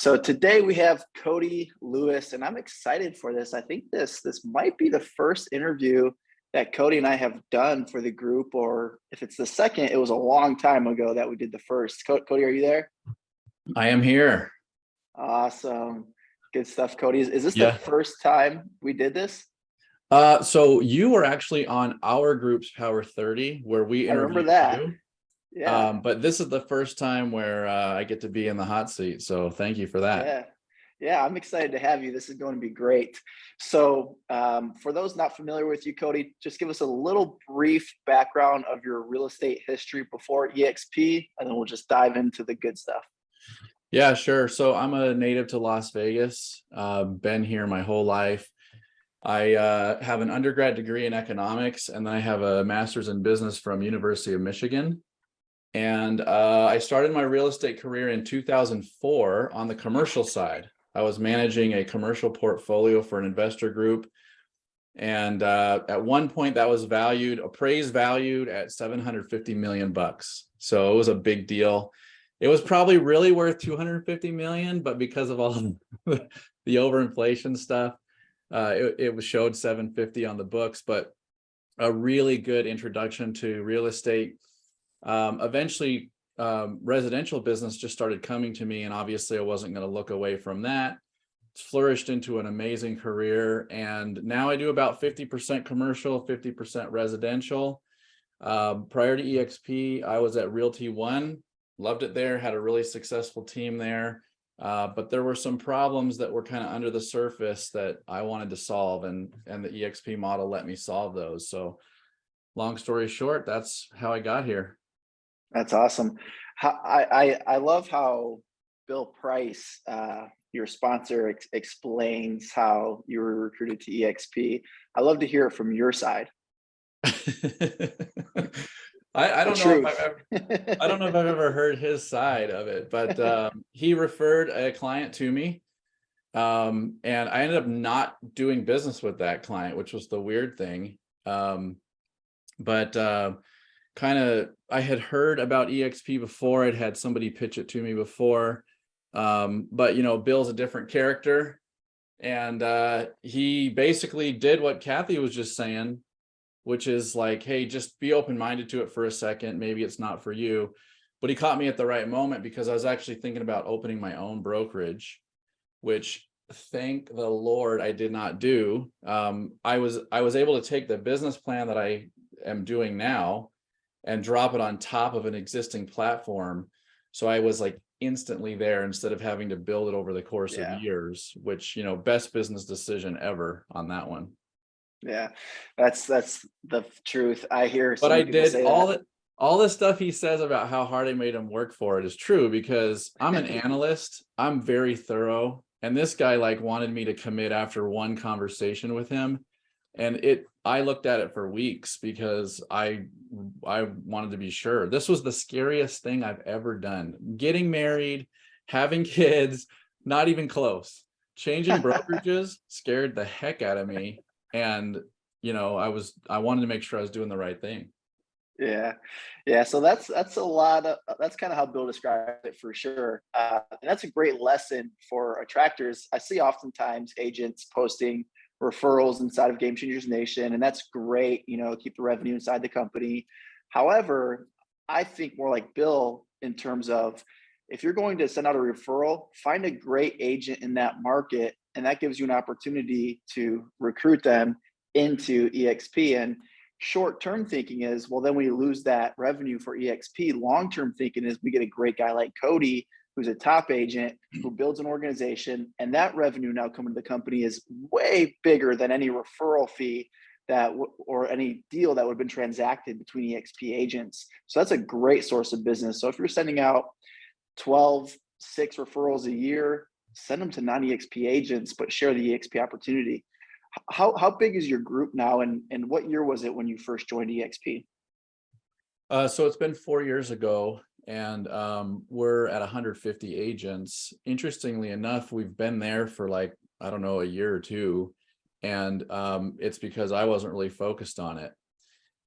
So today we have Cody Lewis, and I'm excited for this. I think this might be the first interview that Cody and I have done for the group, or if it's the second, it was a long time ago that we did the first. Cody, are you there? I am here. Awesome. Good stuff, Cody. Is this the Yeah. first time we did this? So you were actually on our group's Power 30 where we I remember interviewed that. you. Yeah. But this is the first time where I get to be in the hot seat. So thank you for that. Yeah. Yeah, I'm excited to have you. This is going to be great. So, for those not familiar with you, Cody, just give us a little brief background of your real estate history before eXp, and then we'll just dive into the good stuff. Yeah, sure. So I'm a native to Las Vegas. Been here my whole life. I have an undergrad degree in economics, and then I have a master's in business from University of Michigan. And I started my real estate career in 2004 on the commercial side. I was managing a commercial portfolio for an investor group. And at one point that was appraised valued at 750 million bucks. So it was a big deal. It was probably really worth 250 million, but because of all the overinflation stuff, it was showed 750 on the books, but a really good introduction to real estate. Eventually, residential business just started coming to me, and obviously I wasn't going to look away from that. It's flourished into an amazing career, and now I do about 50% commercial, 50% residential. Prior to eXp, I was at Realty One, loved it there, had a really successful team there, but there were some problems that were kind of under the surface that I wanted to solve, and the eXp model let me solve those. So long story short, that's how I got here. That's awesome. I love how Bill Price, your sponsor, explains how you were recruited to eXp. I love to hear it from your side. I don't know if I don't know if I've Truth. ever heard his side of it, but he referred a client to me, and I ended up not doing business with that client, which was the weird thing. But kind of, I had heard about eXp before. I'd had somebody pitch it to me before, but Bill's a different character, and he basically did what Kathy was just saying, which is like, hey, just be open-minded to it for a second. Maybe it's not for you. But he caught me at the right moment, because I was actually thinking about opening my own brokerage, which thank the Lord I did not do. I was able to take the business plan that I am doing now and drop it on top of an existing platform. So I was like instantly there instead of having to build it over the course of years, which, best business decision ever on that one. Yeah, that's the truth. I hear But so I many people did say all that. that. All the stuff he says about how hard I made him work for it is true, because I'm an analyst. I'm very thorough. And this guy wanted me to commit after one conversation with him. And I looked at it for weeks because I wanted to be sure. This was the scariest thing I've ever done. Getting married, having kids, not even close. Changing brokerages scared the heck out of me. And, I wanted to make sure I was doing the right thing. Yeah. Yeah. So that's that's kind of how Bill described it for sure. And that's a great lesson for attractors. I see oftentimes agents posting referrals inside of Game Changers Nation, and that's great, keep the revenue inside the company. However, I think more like Bill in terms of, if you're going to send out a referral, find a great agent in that market, and that gives you an opportunity to recruit them into eXp. And short-term thinking is, well, then we lose that revenue for eXp. Long-term thinking is we get a great guy like Cody, who's a top agent who builds an organization, and that revenue now coming to the company is way bigger than any referral fee or any deal that would have been transacted between eXp agents. So that's a great source of business. So if you're sending out 6 referrals a year, send them to non-eXp agents, but share the eXp opportunity. How big is your group now, and what year was it when you first joined eXp? So it's been 4 years ago, and we're at 150 agents. Interestingly enough, we've been there for I don't know, a year or two, and it's because I wasn't really focused on it.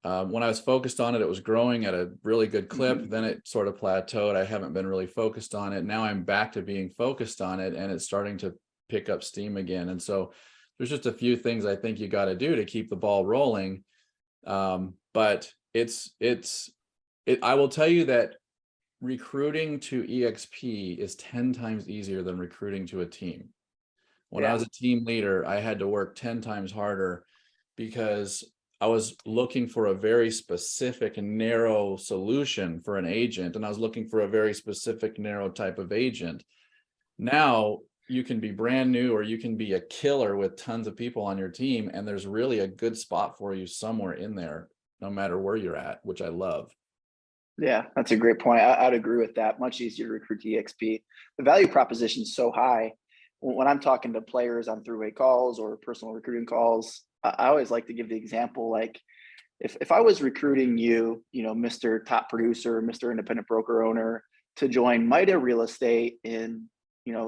When I was focused on it, it was growing at a really good clip. Then it sort of plateaued. I haven't been really focused on it. Now I'm back to being focused on it, and it's starting to pick up steam again. And so there's just a few things I think you got to do to keep the ball rolling. But I will tell you that recruiting to eXp is 10 times easier than recruiting to a team. When I was a team leader, I had to work 10 times harder because I was looking for a very specific and narrow solution for an agent, and I was looking for a very specific, narrow type of agent. Now you can be brand new, or you can be a killer with tons of people on your team, and there's really a good spot for you somewhere in there, no matter where you're at, which I love. Yeah, that's a great point. I'd agree with that. Much easier to recruit to eXp. The value proposition is so high. When I'm talking to players on three-way calls or personal recruiting calls, I always like to give the example, like if I was recruiting you, Mr. Top Producer, Mr. Independent Broker Owner, to join MITA Real Estate in,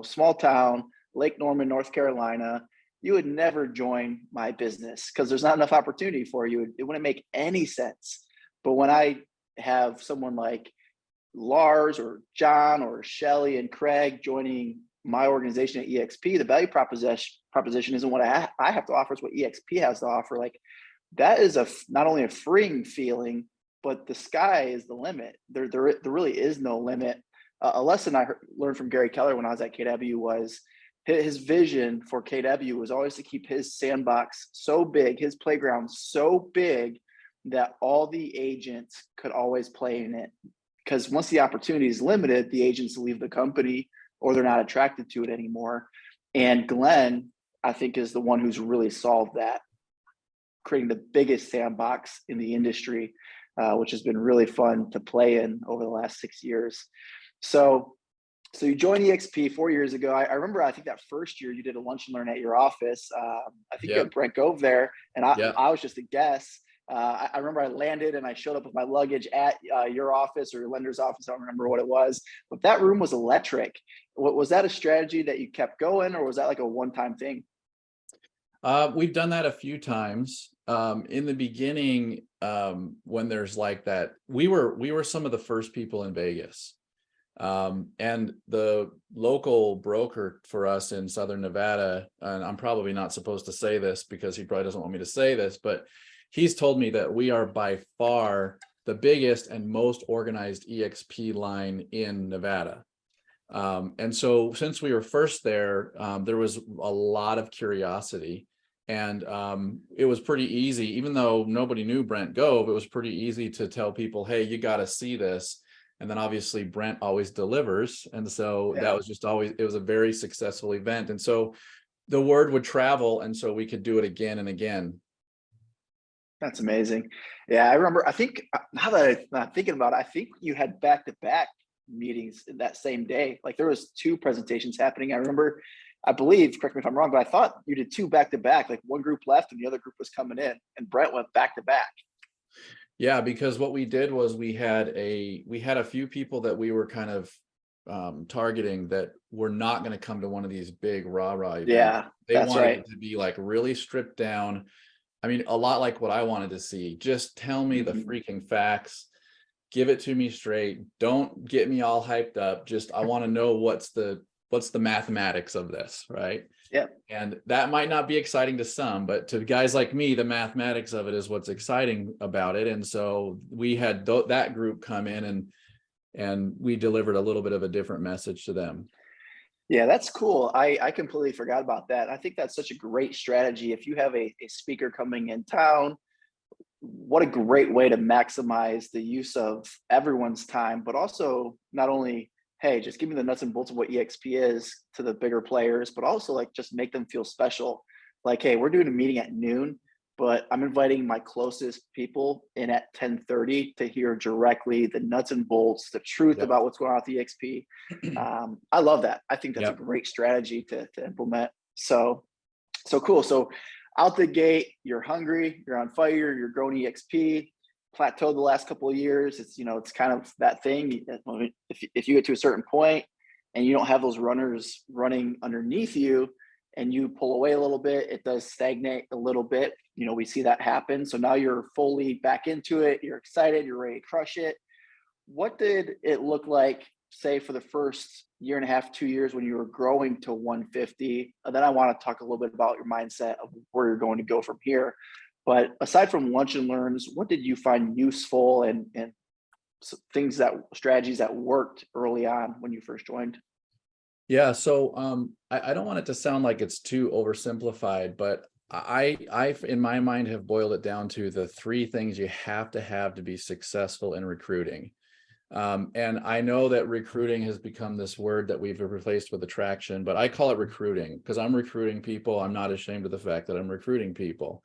small town, Lake Norman, North Carolina, you would never join my business because there's not enough opportunity for you. It wouldn't make any sense. But when I have someone like Lars or John or Shelly and Craig joining my organization at eXp, the value proposition isn't what I have to offer, it's what eXp has to offer. Like, that is not only a freeing feeling, but the sky is the limit. There really is no limit. A lesson I learned from Gary Keller when I was at KW was his vision for KW was always to keep his sandbox so big, his playground so big, that all the agents could always play in it. Because once the opportunity is limited, the agents leave the company or they're not attracted to it anymore. And Glenn, I think, is the one who's really solved that, creating the biggest sandbox in the industry, which has been really fun to play in over the last 6 years. So you joined eXp 4 years ago. I remember, I think that first year you did a lunch and learn at your office. I think you had Brent Gove there, and I was just a guest. I remember I landed and I showed up with my luggage at your office or your lender's office. I don't remember what it was, but that room was electric. Was that a strategy that you kept going, or was that like a one-time thing? We've done that a few times. In the beginning, when there's like that, we were some of the first people in Vegas. And the local broker for us in Southern Nevada, and I'm probably not supposed to say this because he probably doesn't want me to say this, but he's told me that we are by far the biggest and most organized eXp line in Nevada. And so since we were first there, there was a lot of curiosity, and it was pretty easy, even though nobody knew Brent Gove, it was pretty easy to tell people, hey, you got to see this. And then obviously Brent always delivers. And so that was just always, it was a very successful event. And so the word would travel, and so we could do it again and again. That's amazing. Yeah, I remember, I think, now that I'm thinking about it, I think you had back-to-back meetings that same day. Like, there was two presentations happening. I remember, I believe, correct me if I'm wrong, but I thought you did two back-to-back, like one group left and the other group was coming in, and Brent went back-to-back. Yeah, because what we did was we had a few people that we were kind of targeting that were not going to come to one of these big rah-rah events. Yeah, they that's wanted right. it to be like really stripped down. I mean, a lot like what I wanted to see. Just tell me the freaking facts. Give it to me straight. Don't get me all hyped up. Just, I want to know what's the mathematics of this, right? Yeah. And that might not be exciting to some, but to guys like me, the mathematics of it is what's exciting about it. And so we had that group come in, and we delivered a little bit of a different message to them. Yeah, that's cool. I completely forgot about that. I think that's such a great strategy. If you have a speaker coming in town, what a great way to maximize the use of everyone's time, but also not only, hey, just give me the nuts and bolts of what eXp is to the bigger players, but also like just make them feel special. Like, hey, we're doing a meeting at noon, but I'm inviting my closest people in at 10:30 to hear directly the nuts and bolts, the truth about what's going on with eXp. I love that. I think that's a great strategy to implement. So cool. So out the gate, you're hungry, you're on fire, you're growing eXp, plateaued the last couple of years. It's, it's kind of that thing. If you get to a certain point and you don't have those runners running underneath you and you pull away a little bit, it does stagnate a little bit we see that happen. So now you're fully back into it. You're excited. You're ready to crush it. What did it look like, say, for the first year and a half, 2 years when you were growing to 150? And then I want to talk a little bit about your mindset of where you're going to go from here. But aside from lunch and learns, what did you find useful and things that strategies that worked early on when you first joined? Yeah. So I don't want it to sound like it's too oversimplified, but I in my mind have boiled it down to the three things you have to be successful in recruiting. And I know that recruiting has become this word that we've replaced with attraction, but I call it recruiting because I'm recruiting people. I'm not ashamed of the fact that I'm recruiting people.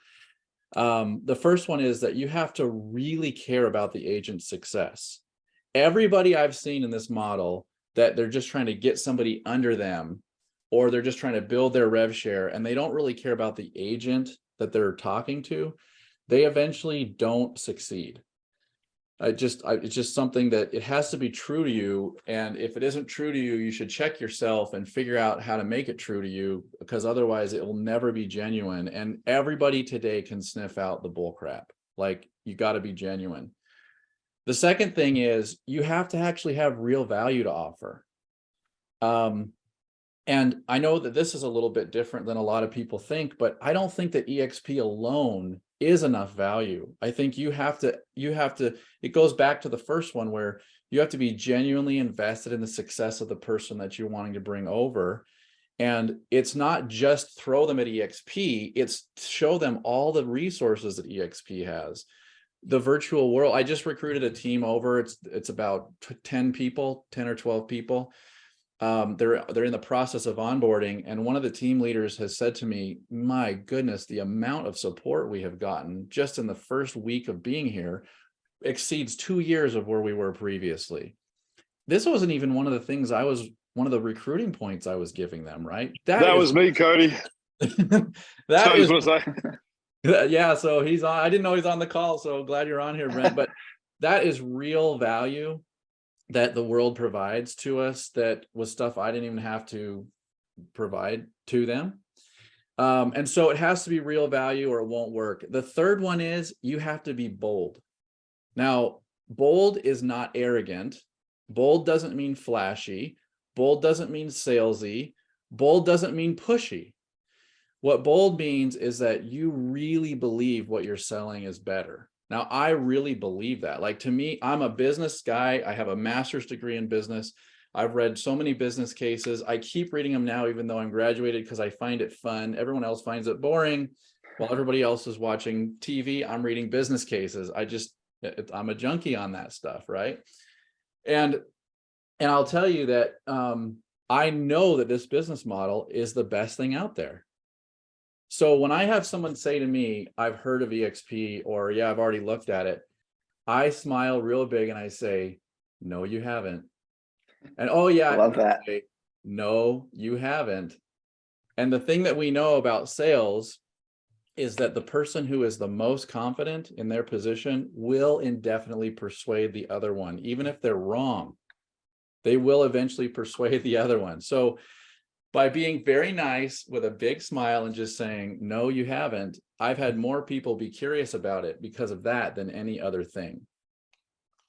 The first one is that you have to really care about the agent's success. Everybody I've seen in this model that they're just trying to get somebody under them, or they're just trying to build their rev share and they don't really care about the agent that they're talking to, they eventually don't succeed. It's just something that it has to be true to you. And if it isn't true to you, you should check yourself and figure out how to make it true to you, because otherwise it will never be genuine. And everybody today can sniff out the bull crap. Like, you got to be genuine. The second thing is you have to actually have real value to offer. And I know that this is a little bit different than a lot of people think, but I don't think that eXp alone is enough value. I think you have to, it goes back to the first one where you have to be genuinely invested in the success of the person that you're wanting to bring over. And it's not just throw them at eXp, it's show them all the resources that eXp has. The virtual world, I just recruited a team over, it's about 10 people, 10 or 12 people. They're in the process of onboarding, and one of the team leaders has said to me, my goodness, the amount of support we have gotten just in the first week of being here exceeds 2 years of where we were previously. This wasn't even one of the things one of the recruiting points I was giving them, right? That was me, Cody. That is was I. Yeah, so he's on. I didn't know he's on the call, so glad you're on here, Brent. But that is real value that the world provides to us, that was stuff I didn't even have to provide to them. And so it has to be real value or it won't work. The third one is you have to be bold. Now, bold is not arrogant. Bold doesn't mean flashy. Bold doesn't mean salesy. Bold doesn't mean pushy. What bold means is that you really believe what you're selling is better. Now, I really believe that. Like, to me, I'm a business guy. I have a master's degree in business. I've read so many business cases. I keep reading them now, even though I'm graduated, because I find it fun. Everyone else finds it boring. While everybody else is watching TV, I'm reading business cases. I'm a junkie on that stuff, right? And I'll tell you that I know that this business model is the best thing out there. So when I have someone say to me, I've heard of eXp, or yeah, I've already looked at it, I smile real big and I say, no, you haven't. And oh yeah, I love that. Say, no, you haven't. And the thing that we know about sales is that the person who is the most confident in their position will indefinitely persuade the other one. Even if they're wrong, they will eventually persuade the other one. So by being very nice with a big smile and just saying, no, you haven't, I've had more people be curious about it because of that than any other thing.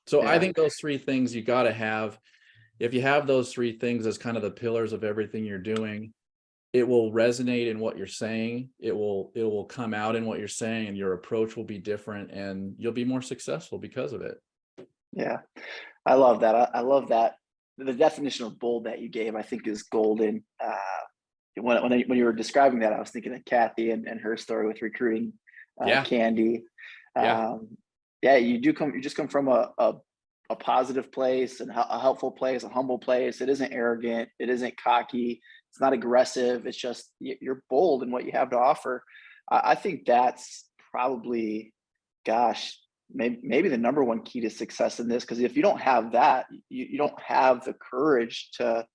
So yeah. I think those three things you got to have. If you have those three things as kind of the pillars of everything you're doing, it will resonate in what you're saying. It will come out in what you're saying, and your approach will be different, and you'll be more successful because of it. Yeah, I love that. I love that. The definition of bold that you gave, I think, is golden. When you were describing that, I was thinking of Kathy and her story with recruiting Candy. You just come from a positive place and a helpful place, a humble place. It isn't arrogant. It isn't cocky. It's not aggressive. It's just you're bold in what you have to offer. I think that's probably, maybe the number one key to success in this, because if you don't have that, you don't have the courage to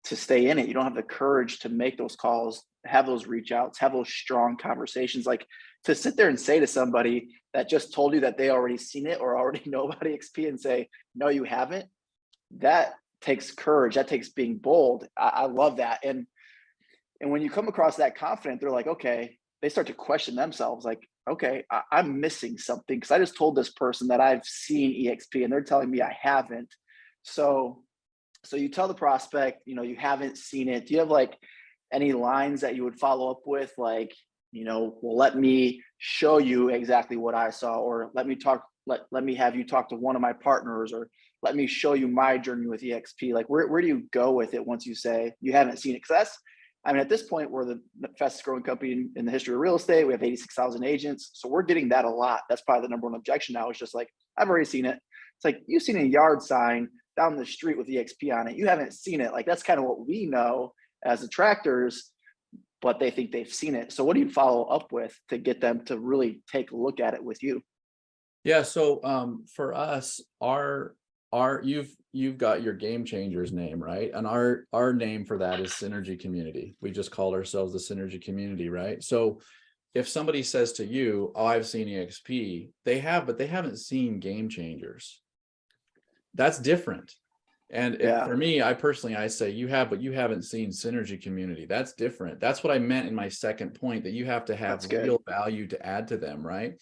stay in it. You don't have the courage to make those calls, have those reach outs, have those strong conversations. Like, to sit there and say to somebody that just told you that they already seen it or already know about eXp and say, no, you haven't, that takes courage. That takes being bold. I love that. And when you come across that confident, they're like, okay, they start to question themselves, like, okay, I'm missing something because I just told this person that I've seen EXP and they're telling me I haven't. So you tell the prospect, you haven't seen it. Do you have like any lines that you would follow up with, like, well, let me show you exactly what I saw, or let me have you talk to one of my partners, or let me show you my journey with EXP. Like, where do you go with it once you say you haven't seen it? Because at this point, we're the fastest growing company in the history of real estate. We have 86,000 agents. So we're getting that a lot. That's probably the number one objection now, is just like, I've already seen it. It's like, you've seen a yard sign down the street with EXP on it. You haven't seen it. Like, that's kind of what we know as attractors, but they think they've seen it. So what do you follow up with to get them to really take a look at it with you? Yeah. So for us, our you've got your game changers name, right? And our name for that is Synergy Community. We just called ourselves the Synergy Community, right? So if somebody says to you, oh, I've seen EXP, but they haven't seen game changers. That's different. And for me, I say you have, but you haven't seen Synergy Community. That's different. That's what I meant in my second point, that you have to have real value to add to them, right?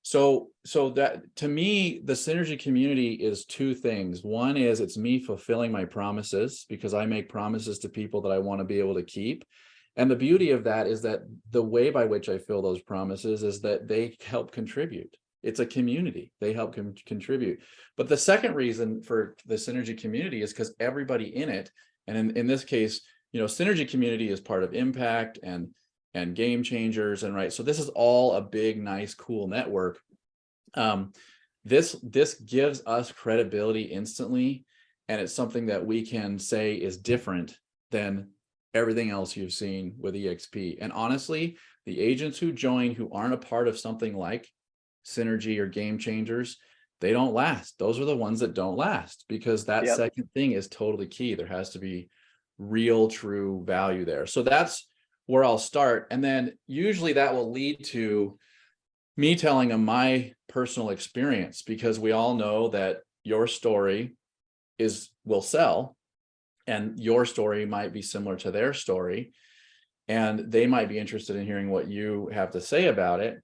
So that, to me, the Synergy Community is two things. One is, it's me fulfilling my promises, because I make promises to people that I want to be able to keep. And the beauty of that is that the way by which I fill those promises is that they help contribute. It's a community. They help contribute. But the second reason for the Synergy Community is because everybody in it, and in this case, Synergy Community is part of Impact and Game Changers, and right. So this is all a big, nice, cool network. This gives us credibility instantly, and it's something that we can say is different than everything else you've seen with EXP. And honestly, the agents who join who aren't a part of something like Synergy or Game Changers, they don't last. Those are the ones that don't last, because that second thing is totally key. There has to be real, true value there. So that's where I'll start. And then usually that will lead to me telling them my personal experience, because we all know that your story will sell, and your story might be similar to their story, and they might be interested in hearing what you have to say about it.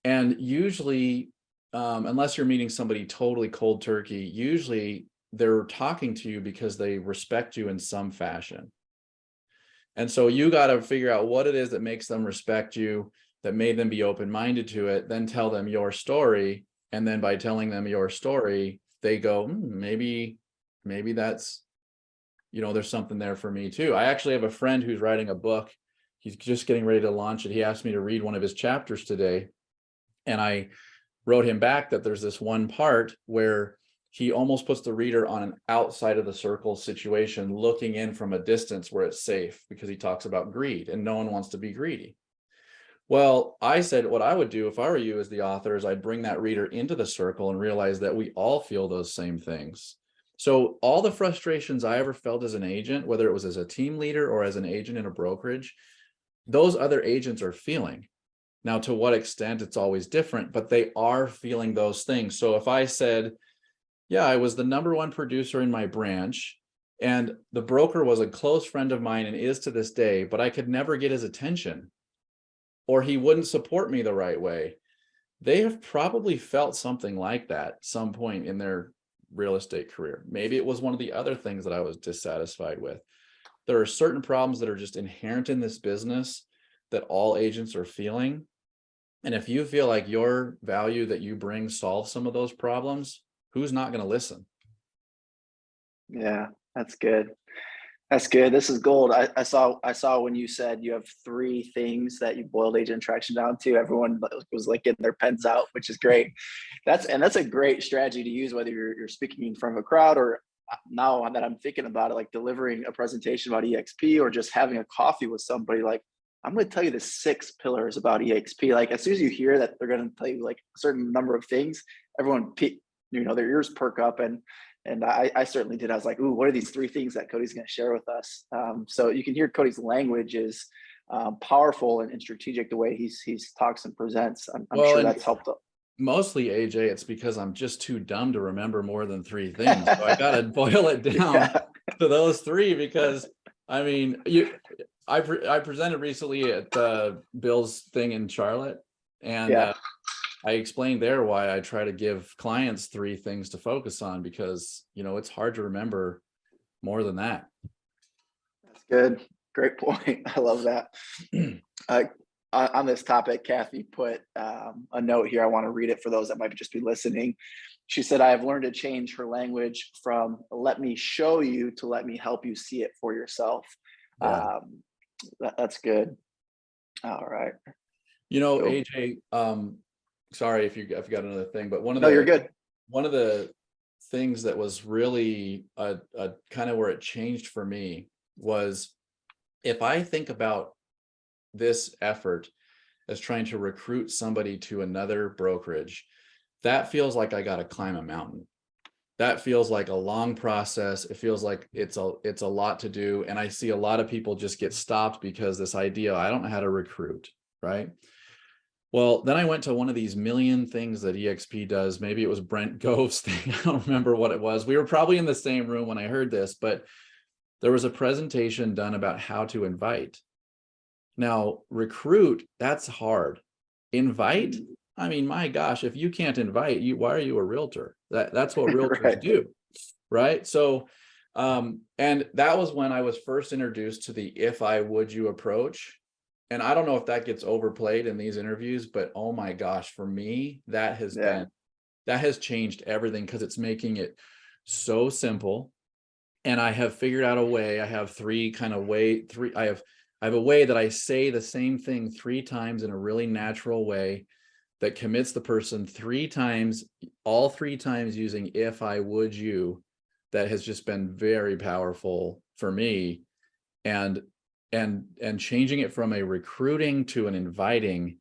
And usually, unless you're meeting somebody totally cold turkey, usually they're talking to you because they respect you in some fashion. And so you got to figure out what it is that makes them respect you, that made them be open-minded to it, then tell them your story. And then by telling them your story, they go, maybe that's, there's something there for me too. I actually have a friend who's writing a book. He's just getting ready to launch it. He asked me to read one of his chapters today. And I wrote him back that there's this one part where he almost puts the reader on an outside of the circle situation, looking in from a distance where it's safe, because he talks about greed, and no one wants to be greedy. Well, I said what I would do if I were you as the author is I'd bring that reader into the circle and realize that we all feel those same things. So all the frustrations I ever felt as an agent, whether it was as a team leader or as an agent in a brokerage, those other agents are feeling. Now, to what extent, it's always different, but they are feeling those things. So if I said, yeah, I was the #1 producer in my branch, and the broker was a close friend of mine and is to this day, but I could never get his attention, or he wouldn't support me the right way, they have probably felt something like that some point in their real estate career. Maybe it was one of the other things that I was dissatisfied with. There are certain problems that are just inherent in this business that all agents are feeling. And if you feel like your value that you bring solves some of those problems, who's not going to listen? Yeah, that's good. That's good. This is gold. I saw when you said you have 3 things that you boiled agent attraction down to. Everyone was like getting their pens out, which is great. That's a great strategy to use, whether you're speaking in front of a crowd, or now that I'm thinking about it, like delivering a presentation about EXP, or just having a coffee with somebody. Like, I'm going to tell you the 6 pillars about EXP. Like, as soon as you hear that they're going to tell you like a certain number of things, everyone, their ears perk up. And I certainly did. I was like, ooh, what are these 3 things that Cody's going to share with us? So you can hear Cody's language is powerful and strategic, the way he's talks and presents. I'm sure that's helped. Mostly, AJ, it's because I'm just too dumb to remember more than 3 things. So I got to boil it down to those 3, because I mean, I presented recently at the Bills thing in Charlotte, and Yeah, I explained there why I try to give clients 3 things to focus on, because it's hard to remember more than that. that's good. Great point. I love that. Uh, on this topic, Kathy put a note here. I want to read it for those that might just be listening. She said, I have learned to change her language from let me show you to let me help you see it for yourself. Yeah. That's good. All right. So, AJ, sorry if I've got another thing, but no, you're good. one of the things that was really a kind of where it changed for me was, if I think about this effort as trying to recruit somebody to another brokerage, that feels like I got to climb a mountain. That feels like a long process. It feels like it's a lot to do. And I see a lot of people just get stopped because this idea, I don't know how to recruit, right? Well, then I went to one of these million things that eXp does. Maybe it was Brent Gove's thing. I don't remember what it was. We were probably in the same room when I heard this, but there was a presentation done about how to invite. Now, recruit, that's hard. Invite, I mean, my gosh, if you can't invite, why are you a realtor? That's what realtors Right. do, right? So, and that was when I was first introduced to the if I would you approach. And I don't know if that gets overplayed in these interviews, but oh my gosh, for me, that Yeah. has changed everything, because it's making it so simple. And I have figured out a way. I have I have a way that I say the same thing 3 times in a really natural way that commits the person 3 times, all 3 times using if I would you. That has just been very powerful for me. And changing it from a recruiting to an inviting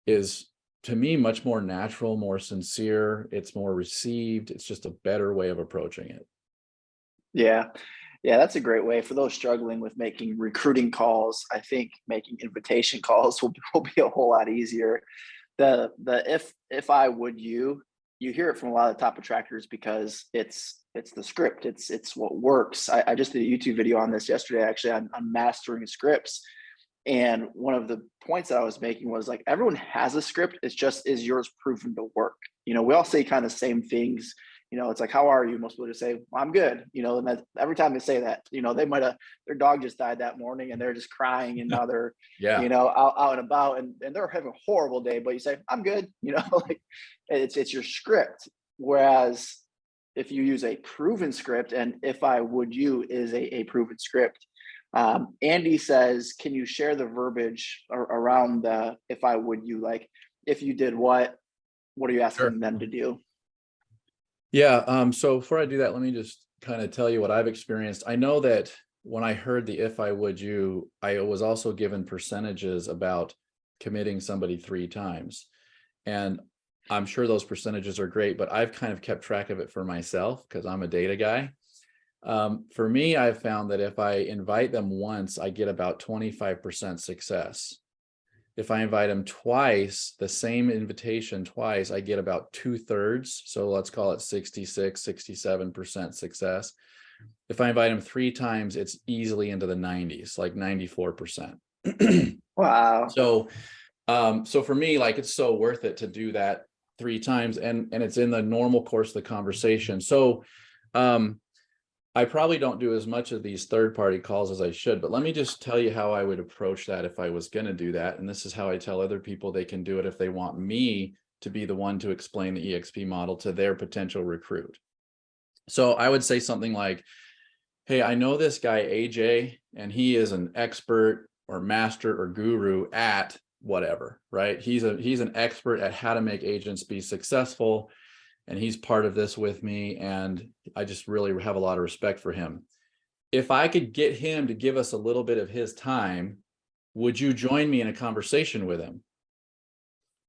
is, to me, much more natural, more sincere. It's more received. It's just a better way of approaching it. Yeah. Yeah, that's a great way for those struggling with making recruiting calls. I think making invitation calls will be a whole lot easier. The if I would you hear it from a lot of top attractors because it's the script. It's what works. I just did a YouTube video on this yesterday, actually, on mastering scripts. And one of the points that I was making was like everyone has a script. It's just, is yours proven to work? We all say kind of same things. It's like, how are you? Most people just say, well, I'm good. And that every time they say that, they might have, their dog just died that morning and they're just crying, and now they're, Yeah. out and about, and they're having a horrible day, but you say, I'm good. Like it's your script. Whereas if you use a proven script, and if I would you is a proven script. Andy says, can you share the verbiage around the if I would you, like if you did what are you Sure. asking them to do? Yeah. So before I do that, let me just kind of tell you what I've experienced. I know that when I heard the if I would you, I was also given percentages about committing somebody 3 times. And I'm sure those percentages are great, but I've kind of kept track of it for myself because I'm a data guy. For me, I've found that if I invite them once, I get about 25% success. If I invite them twice, the same invitation twice, I get about 2/3. So let's call it 66, 67% success. If I invite them 3 times, it's easily into the 90s, like 94%. Wow. So for me, like, it's so worth it to do that 3 times, and it's in the normal course of the conversation. So I probably don't do as much of these third-party calls as I should, but let me just tell you how I would approach that if I was going to do that. And this is how I tell other people they can do it if they want me to be the one to explain the eXp model to their potential recruit. So I would say something like, hey, I know this guy, AJ, and he is an expert or master or guru at whatever, right? He's an expert at how to make agents be successful. And he's part of this with me, and I just really have a lot of respect for him. If I could get him to give us a little bit of his time, would you join me in a conversation with him?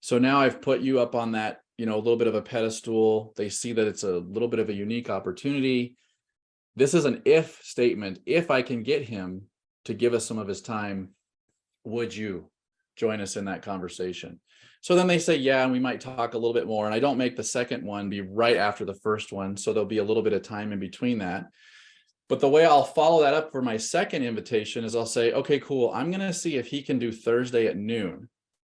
So now I've put you up on that, a little bit of a pedestal. They see that it's a little bit of a unique opportunity. This is an if statement. If I can get him to give us some of his time, would you join us in that conversation? So then they say, yeah, and we might talk a little bit more. And I don't make the second one be right after the first one. So there'll be a little bit of time in between that. But the way I'll follow that up for my second invitation is I'll say, okay, cool. I'm going to see if he can do Thursday at noon.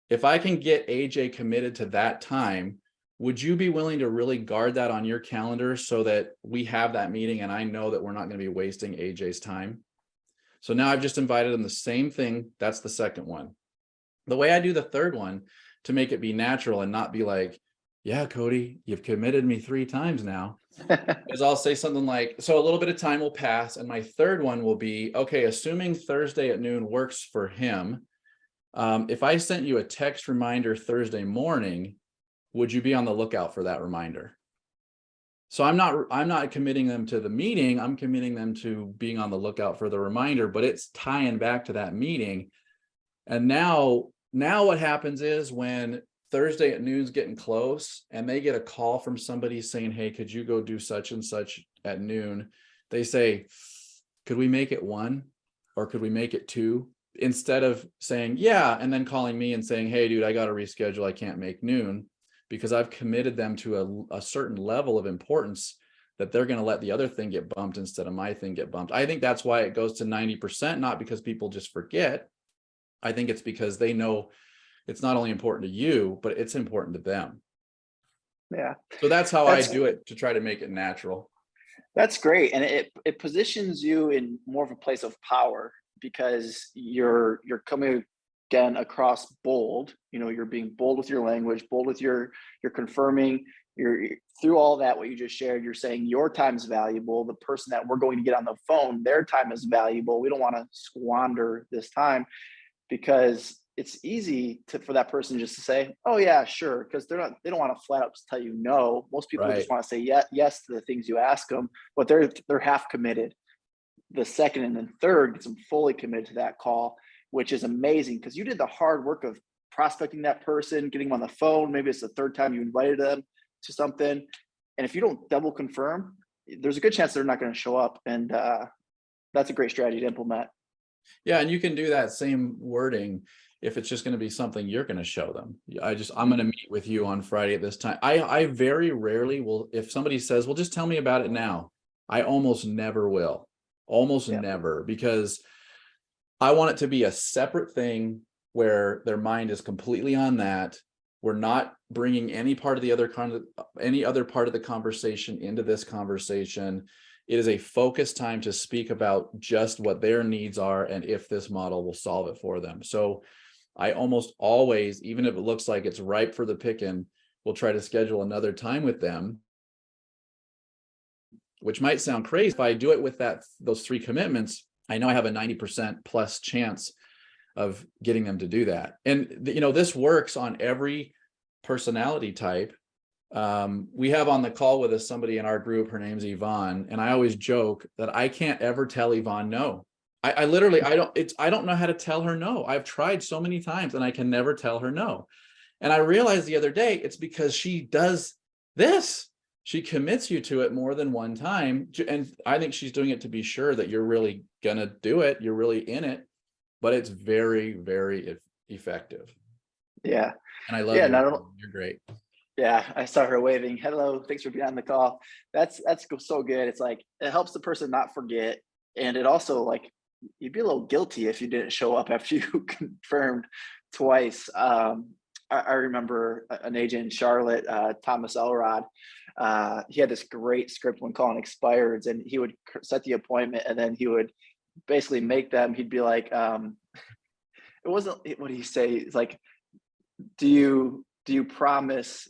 If I can get AJ committed to that time, would you be willing to really guard that on your calendar so that we have that meeting and I know that we're not going to be wasting AJ's time? So now I've just invited him the same thing. That's the second one. The way I do the third one to make it be natural and not be like, yeah, Cody, you've committed me 3 times now, is I'll say something like, so a little bit of time will pass. And my third one will be, okay, assuming Thursday at noon works for him. If I sent you a text reminder Thursday morning, would you be on the lookout for that reminder? So I'm not committing them to the meeting. I'm committing them to being on the lookout for the reminder, but it's tying back to that meeting. And now what happens is when Thursday at noon's getting close and they get a call from somebody saying, hey, could you go do such and such at noon? They say, could we make it 1 or could we make it 2? Instead of saying, yeah, and then calling me and saying, hey, dude, I got to reschedule. I can't make noon, because I've committed them to a certain level of importance that they're going to let the other thing get bumped instead of my thing get bumped. I think that's why it goes to 90%, not because people just forget. I think it's because they know it's not only important to you, but it's important to them. Yeah. So that's how I do it to try to make it natural. That's great. And it positions you in more of a place of power, because you're coming again across bold. You're being bold with your language, bold with you're confirming, you're through all that, what you just shared, you're saying your time is valuable. The person that we're going to get on the phone, their time is valuable. We don't want to squander this time, because it's easy for that person just to say, oh yeah, sure. Because they don't want to flat out just tell you no. Most people Right. just want to say yes to the things you ask them, but they're half committed. The second and then third gets them fully committed to that call, which is amazing, because you did the hard work of prospecting that person, getting them on the phone. Maybe it's the third time you invited them to something. And if you don't double confirm, there's a good chance they're not going to show up. And that's a great strategy to implement. Yeah. And you can do that same wording if it's just going to be something you're going to show them. I'm going to meet with you on Friday at this time. I very rarely will, if somebody says, well, just tell me about it now, I almost never will. Never, because I want it to be a separate thing where their mind is completely on that. We're not bringing any part of any other part of the conversation into this conversation. It is a focused time to speak about just what their needs are and if this model will solve it for them. So I almost always, even if it looks like it's ripe for the picking, will try to schedule another time with them, which might sound crazy. If I do it with those 3 commitments, I know I have a 90% plus chance of getting them to do that. And this works on every personality type. We have on the call with us somebody in our group, her name's Yvonne, and I always joke that I can't ever tell Yvonne no. I literally, I don't know how to tell her no. I've tried so many times and I can never tell her no. And I realized the other day, it's because she does this. She commits you to it more than one time. And I think she's doing it to be sure that you're really going to do it. You're really in it, but it's very, very effective. Yeah. And I love you. You're great. Yeah. I saw her waving. Hello. Thanks for being on the call. That's so good. It's like, it helps the person not forget. And it also, like, you'd be a little guilty if you didn't show up after you confirmed twice. I remember an agent in Charlotte, Thomas Elrod. He had this great script when calling expireds, and he would set the appointment, and then he would basically make them. He'd be like, it wasn't, what do you say? It's like, do you promise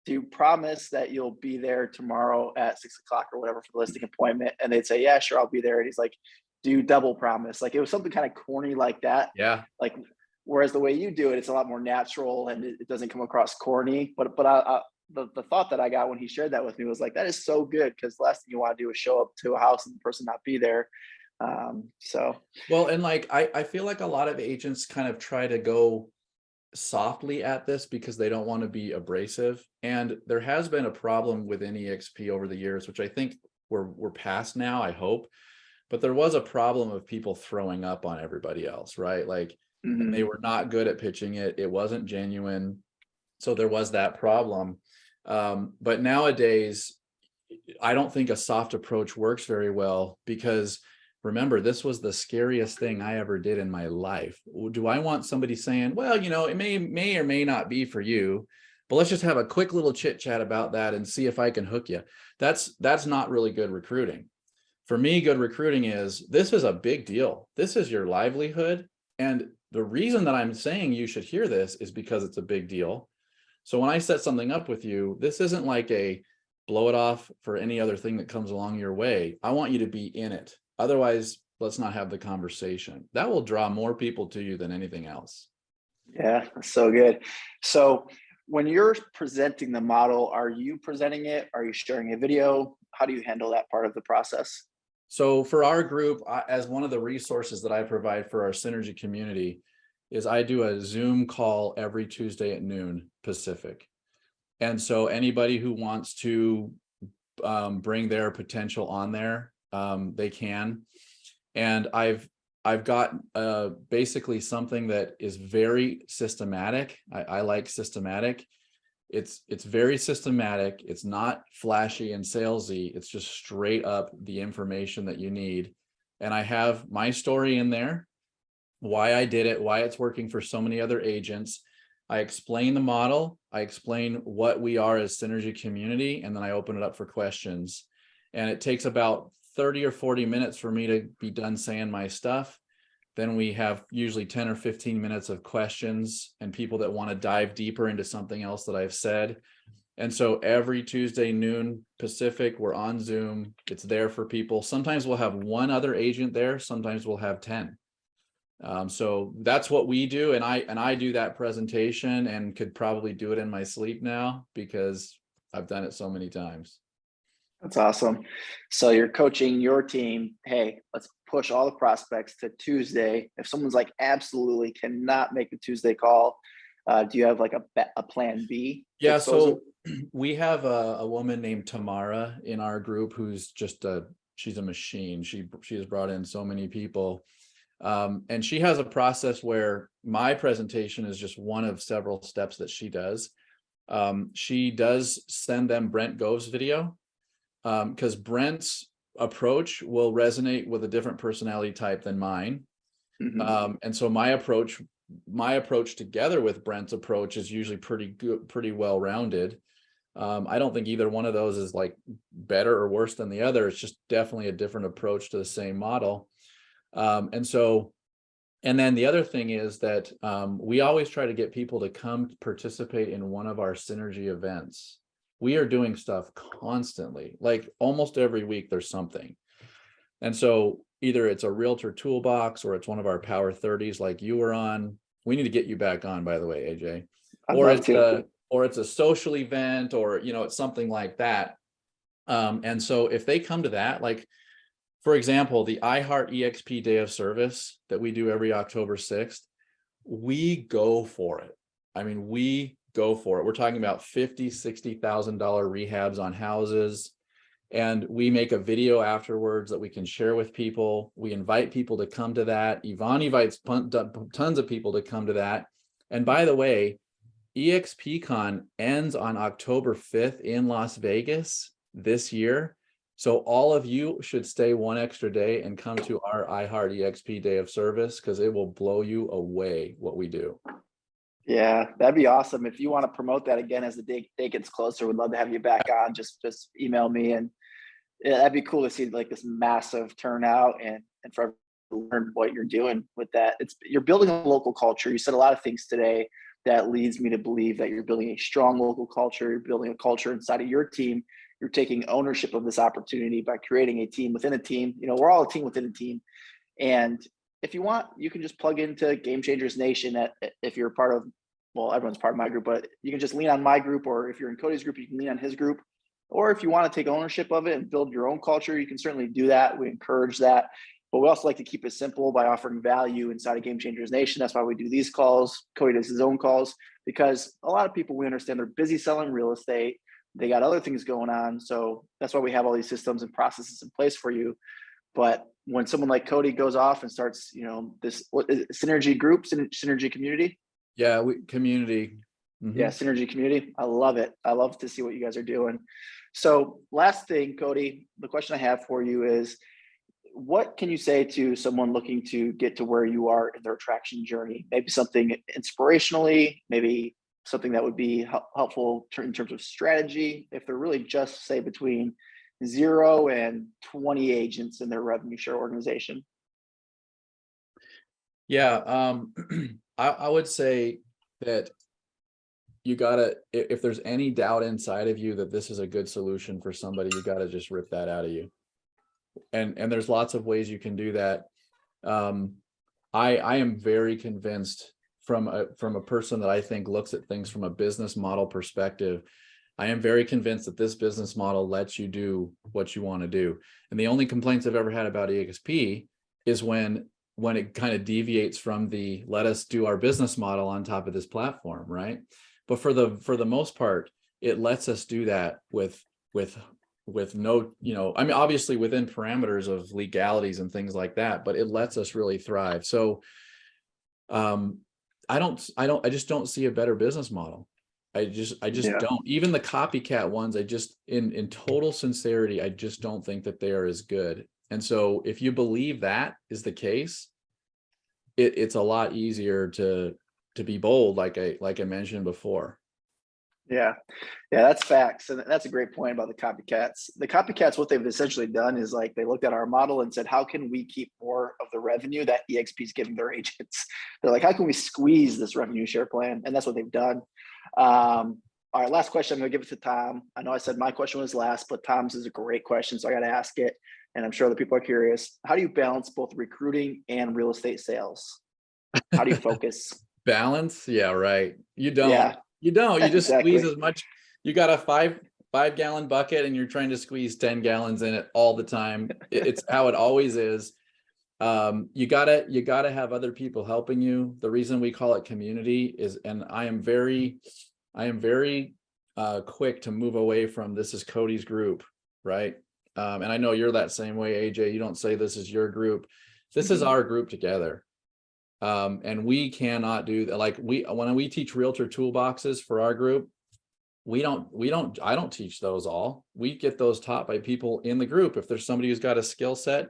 that you'll be there tomorrow at 6:00 or whatever for the listing appointment? And they'd say, yeah, sure, I'll be there. And he's like, do you double promise? Like, it was something kind of corny like that. Yeah. Like, whereas the way you do it, it's a lot more natural and it doesn't come across corny. But the thought that I got when he shared that with me was like, that is so good, because the last thing you want to do is show up to a house and the person not be there. Well, and like, I feel like a lot of agents kind of try to go softly at this because they don't want to be abrasive. And there has been a problem within eXp over the years, which I think we're past now, I hope. But there was a problem of people throwing up on everybody else, right? Like, and they were not good at pitching it. It wasn't genuine. So there was that problem. But nowadays, I don't think a soft approach works very well, because remember, this was the scariest thing I ever did in my life. Do I want somebody saying, well, it may or may not be for you, but let's just have a quick little chit chat about that and see if I can hook you. That's not really good recruiting. For me, good recruiting is, this is a big deal. This is your livelihood. And the reason that I'm saying you should hear this is because it's a big deal. So when I set something up with you, this isn't like a blow it off for any other thing that comes along your way. I want you to be in it. Otherwise, let's not have the conversation. That will draw more people to you than anything else. Yeah, that's so good. So when you're presenting the model, are you presenting it? Are you sharing a video? How do you handle that part of the process? So for our group, as one of the resources that I provide for our Synergy community, is I do a Zoom call every Tuesday at noon Pacific. And so anybody who wants to bring their potential on there, they can. And I've got basically something that is very systematic. I like systematic. It's very systematic. It's not flashy and salesy. It's just straight up the information that you need. And I have my story in there, why I did it, why it's working for so many other agents. I explain the model. I explain what we are as Synergy community, and then I open it up for questions. And it takes about 30 or 40 minutes for me to be done saying my stuff. Then we have usually 10 or 15 minutes of questions and people that want to dive deeper into something else that I've said. And so every Tuesday noon Pacific, we're on Zoom. It's there for people. Sometimes we'll have one other agent there. Sometimes we'll have 10. So that's what we do. And I do that presentation and could probably do it in my sleep now because I've done it so many times. That's awesome. So you're coaching your team. Hey, let's push all the prospects to Tuesday. If someone's like absolutely cannot make the Tuesday call, do you have like a plan B? Yeah. So we have a woman named Tamara in our group who's just she's a machine. She has brought in so many people. And she has a process where my presentation is just one of several steps that she does. She does send them Brent Gove's video, because Brent's approach will resonate with a different personality type than mine. Mm-hmm. And so my approach together with Brent's approach is usually pretty good, pretty well-rounded. I don't think either one of those is like better or worse than the other. It's just definitely a different approach to the same model. And then the other thing is that we always try to get people to come participate in one of our Synergy events. We are doing stuff constantly, like almost every week there's something. And so either it's a realtor toolbox or it's one of our power 30s like you were on. We need to get you back on, by the way, AJ. Or it's a social event, or it's something like that. And so if they come to that, like for example, the iHeart eXp Day of Service that we do every October 6th, we go for it. I mean, we go for it. We're talking about $50,000, $60,000 rehabs on houses. And we make a video afterwards that we can share with people. We invite people to come to that. Yvonne invites tons of people to come to that. And by the way, eXpCon ends on October 5th in Las Vegas this year. So all of you should stay one extra day and come to our iHeart eXp Day of Service, because it will blow you away what we do. Yeah, that'd be awesome. If you want to promote that again as the day gets closer, we'd love to have you back on. Just email me, and yeah, that'd be cool to see like this massive turnout and for everyone to learn what you're doing with that. You're building a local culture. You said a lot of things today that leads me to believe that you're building a strong local culture. You're building a culture inside of your team. You're taking ownership of this opportunity by creating a team within a team. We're all a team within a team. And if you want, you can just plug into Game Changers Nation if you're part of, well, everyone's part of my group, but you can just lean on my group, or if you're in Cody's group, you can lean on his group. Or if you want to take ownership of it and build your own culture, you can certainly do that. We encourage that. But we also like to keep it simple by offering value inside of Game Changers Nation. That's why we do these calls. Cody does his own calls, because a lot of people, we understand they're busy selling real estate. They got other things going on. So that's why we have all these systems and processes in place for you. But when someone like Cody goes off and starts, this Synergy group, Synergy community. Yeah, community. Mm-hmm. Yeah, Synergy community. I love it. I love to see what you guys are doing. So last thing, Cody, the question I have for you is, what can you say to someone looking to get to where you are in their attraction journey? Maybe something inspirationally, maybe something that would be helpful in terms of strategy, if they're really just say between 0 and 20 agents in their revenue share organization. Yeah, I would say that you gotta, if there's any doubt inside of you that this is a good solution for somebody, you gotta just rip that out of you. And there's lots of ways you can do that. I am very convinced from a person that I think looks at things from a business model perspective. I am very convinced that this business model lets you do what you want to do. And the only complaints I've ever had about eXp is when it kind of deviates from the let us do our business model on top of this platform, right? But for the most part, it lets us do that with no, I mean, obviously within parameters of legalities and things like that, but it lets us really thrive. So I just don't see a better business model. I just don't. Even the copycat ones, in total sincerity, I just don't think that they are as good. And so if you believe that is the case, it's a lot easier to be bold, like I mentioned before. Yeah, that's facts. And that's a great point about the copycats. The copycats, what they've essentially done is like they looked at our model and said, how can we keep more of the revenue that eXp is giving their agents? They're like, how can we squeeze this revenue share plan? And that's what they've done. All right, last question. I'm going to give it to Tom. I know I said my question was last, but Tom's is a great question, so I got to ask it. And I'm sure the people are curious. How do you balance both recruiting and real estate sales? How do you focus? Balance? Yeah, right. You don't. Yeah. You don't. You just Exactly. squeeze as much. You got a five-gallon bucket and you're trying to squeeze 10 gallons in it all the time. It's how it always is. You gotta have other people helping you. The reason we call it community is, and I am very quick to move away from this is Cody's group, right? And I know you're that same way, AJ. You don't say this is your group. This is our group together. And we cannot do that. Like when we teach realtor toolboxes for our group, I don't teach those all. We get those taught by people in the group. If there's somebody who's got a skill set,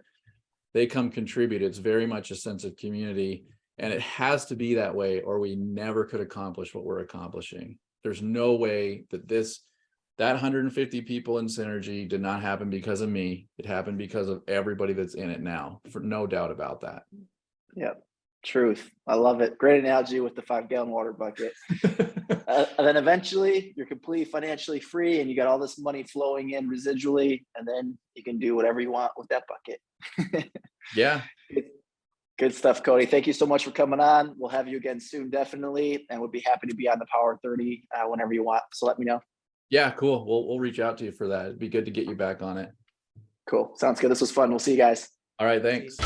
they come contribute. It's very much a sense of community, and it has to be that way, or we never could accomplish what we're accomplishing. There's no way that that 150 people in Synergy did not happen because of me. It happened because of everybody that's in it now, for no doubt about that. Yep. Truth. I love it. Great analogy with the 5-gallon water bucket. And then eventually you're completely financially free and you got all this money flowing in residually, and then you can do whatever you want with that bucket. Yeah. Good stuff, Cody. Thank you so much for coming on. We'll have you again soon, definitely. And we'll be happy to be on the Power 30 whenever you want. So let me know. Yeah, cool. We'll reach out to you for that. It'd be good to get you back on it. Cool. Sounds good. This was fun. We'll see you guys. All right. Thanks.